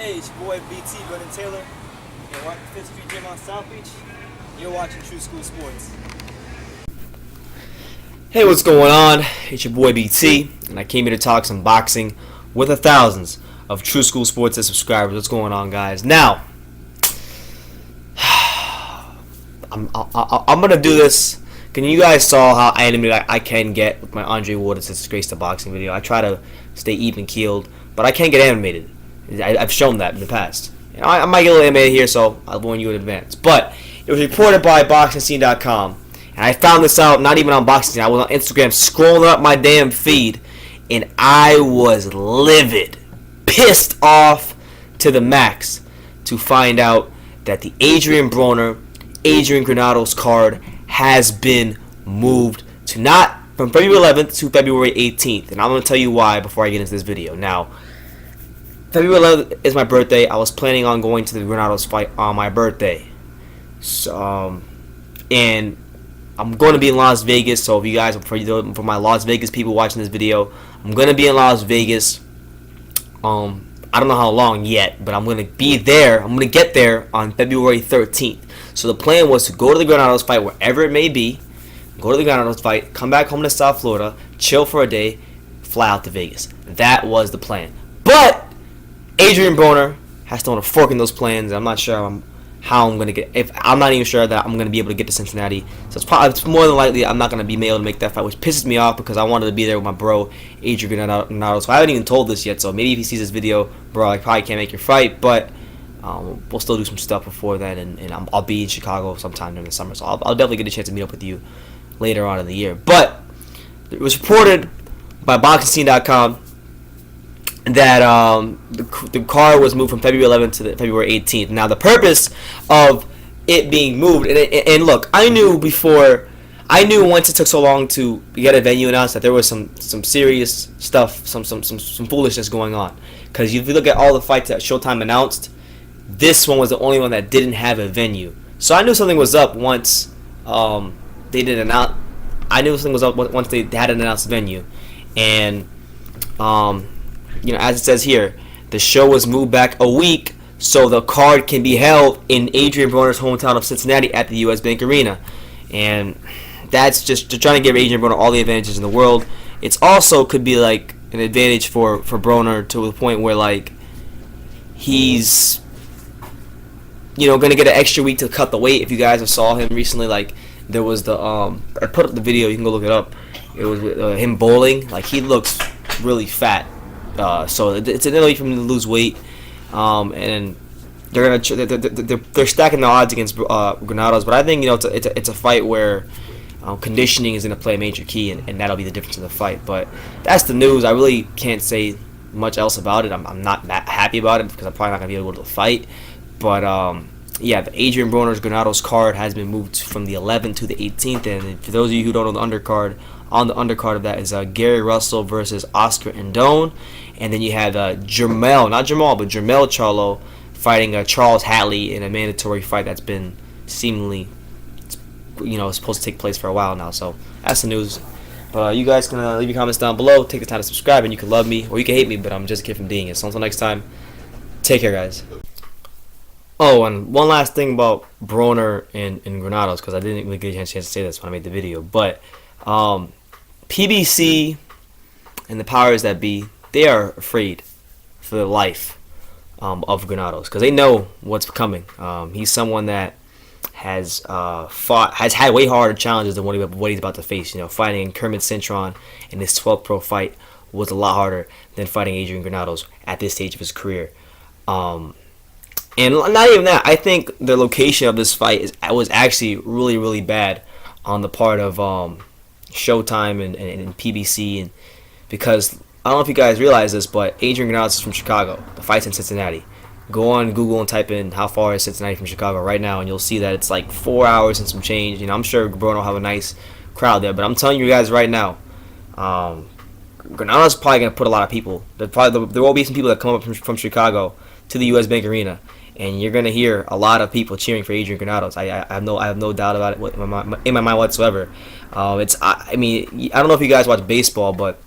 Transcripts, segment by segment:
Hey, it's your boy BT, Brendan Taylor. You're watching 5th Street Gym on South Beach. You're watching True School Sports. Hey, what's going on? It's your boy BT, and I came here to talk some boxing with the thousands of True School Sports subscribers. What's going on, guys? Now, I'm gonna do this. Can you guys saw how animated I can get with my Andre Ward disgrace the boxing video? I try to stay even keeled, but I can't get animated. I've shown that in the past. I might get a little animated here, so I'll warn you in advance. But it was reported by BoxingScene.com, and I found this out not even on Boxing Scene. I was on Instagram scrolling up my damn feed, and I was livid, pissed off to the max to find out that the Adrien Broner, Adrian Granados card has been moved to not from February 11th to February 18th, and I'm going to tell you why before I get into this video. Now, February 11th is my birthday. I was planning on going to the Granados fight on my birthday, so and I'm going to be in Las Vegas. So if you guys, for my Las Vegas people watching this video, I'm going to be in Las Vegas. I don't know how long yet, but I'm going to be there. I'm going to get there on February 13th. So the plan was to go to the Granados fight wherever it may be, go to the Granados fight, come back home to South Florida, chill for a day, fly out to Vegas. That was the plan. But Adrien Broner has thrown a fork in those plans. I'm not sure how I'm gonna get. I'm not even sure that I'm gonna be able to get to Cincinnati. So it's more than likely I'm not gonna be able to make that fight, which pisses me off because I wanted to be there with my bro Adrian Granados. So I haven't even told this yet. So maybe if he sees this video, bro, I probably can't make your fight, but we'll still do some stuff before then, and I'll be in Chicago sometime during the summer. So I'll definitely get a chance to meet up with you later on in the year. But it was reported by BoxingScene.com that the card was moved from February 11th to February 18th. Now, the purpose of it being moved, and look, I knew once it took so long to get a venue announced that there was some serious stuff, some foolishness going on. Because if you look at all the fights that Showtime announced, this one was the only one that didn't have a venue. So I knew something was up once they didn't announce. I knew something was up once they had an announced venue, and as it says here, the show was moved back a week so the card can be held in Adrien Broner's hometown of Cincinnati at the U.S. Bank Arena. And that's just trying to give Adrien Broner all the advantages in the world. It's also could be like an advantage for Broner to the point where like he's going to get an extra week to cut the weight. If you guys have saw him recently, like there was the I put up the video, you can go look it up. It was him bowling. Like he looks really fat. So it's an way for him to lose weight, and they're stacking the odds against Granados. But I think it's a fight where conditioning is going to play a major key, and that'll be the difference in the fight. But that's the news. I really can't say much else about it. I'm not that happy about it because I'm probably not going to be able to fight. But yeah, the Adrien Broner's Granados card has been moved from the 11th to the 18th, and for those of you who don't know the undercard. On the undercard of that is Gary Russell versus Oscar Indone. And then you had Jermell Charlo fighting Charles Hatley in a mandatory fight that's been seemingly, supposed to take place for a while now. So that's the news. But you guys can leave your comments down below. Take the time to subscribe, and you can love me or you can hate me, but I'm just a kid from Dingus. So until next time, take care, guys. Oh, and one last thing about Broner and Granados, because I didn't really get a chance to say this when I made the video, but PBC and the powers that be, they are afraid for the life of Granados because they know what's coming. He's someone that has had way harder challenges than what he's about to face. Fighting Kermit Cintron in his 12th pro fight was a lot harder than fighting Adrian Granados at this stage of his career. And not even that, I think the location of this fight was actually really, really bad on the part of Showtime and PBC, and because I don't know if you guys realize this, but Adrian Granados is from Chicago. The fight's in Cincinnati. Go on Google and type in how far is Cincinnati from Chicago right now, and you'll see that it's like 4 hours and some change. I'm sure Broner will have a nice crowd there, but I'm telling you guys right now, Granados is probably going to put a lot of people. There will be some people that come up from Chicago to the U.S. Bank Arena, and you're going to hear a lot of people cheering for Adrien Granados. I have no doubt about it in my mind whatsoever. I don't know if you guys watch baseball, but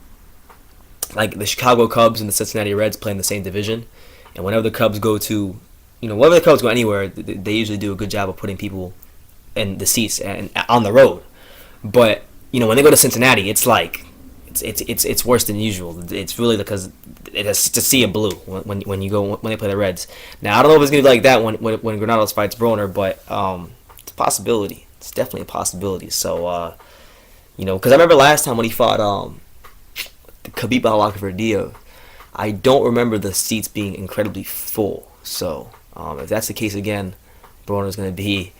like the Chicago Cubs and the Cincinnati Reds play in the same division, And whenever the Cubs go to, whenever the Cubs go anywhere, they usually do a good job of putting people in the seats and on the road. But when they go to Cincinnati, it's like it's worse than usual. It's really because it's to see a blue when they play the Reds. Now I don't know if it's gonna be like that when Granados fights Broner, but it's a possibility. It's definitely a possibility. So because I remember last time when he fought Khabib Nurmagomedov, I don't remember the seats being incredibly full. So if that's the case again, Broner's gonna be.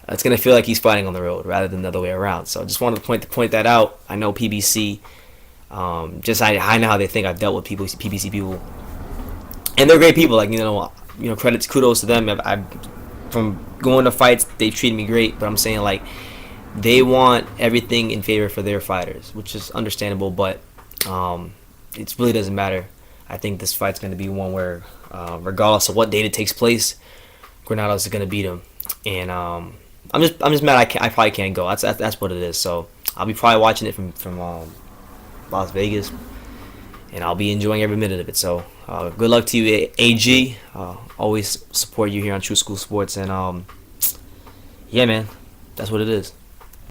It's gonna feel like he's fighting on the road rather than the other way around. So I just wanted to point that out. I know PBC. I know how they think. I've dealt with PBC people, and they're great people. Like kudos to them. From going to fights, they treated me great. But I'm saying like they want everything in favor for their fighters, which is understandable. But it really doesn't matter. I think this fight's going to be one where, regardless of what date it takes place, Granados is going to beat him. And I'm just mad I probably can't go. That's what it is. So I'll be probably watching it from Las Vegas, and I'll be enjoying every minute of it. So good luck to you, AG. Always support you here on True School Sports, and yeah, man, that's what it is.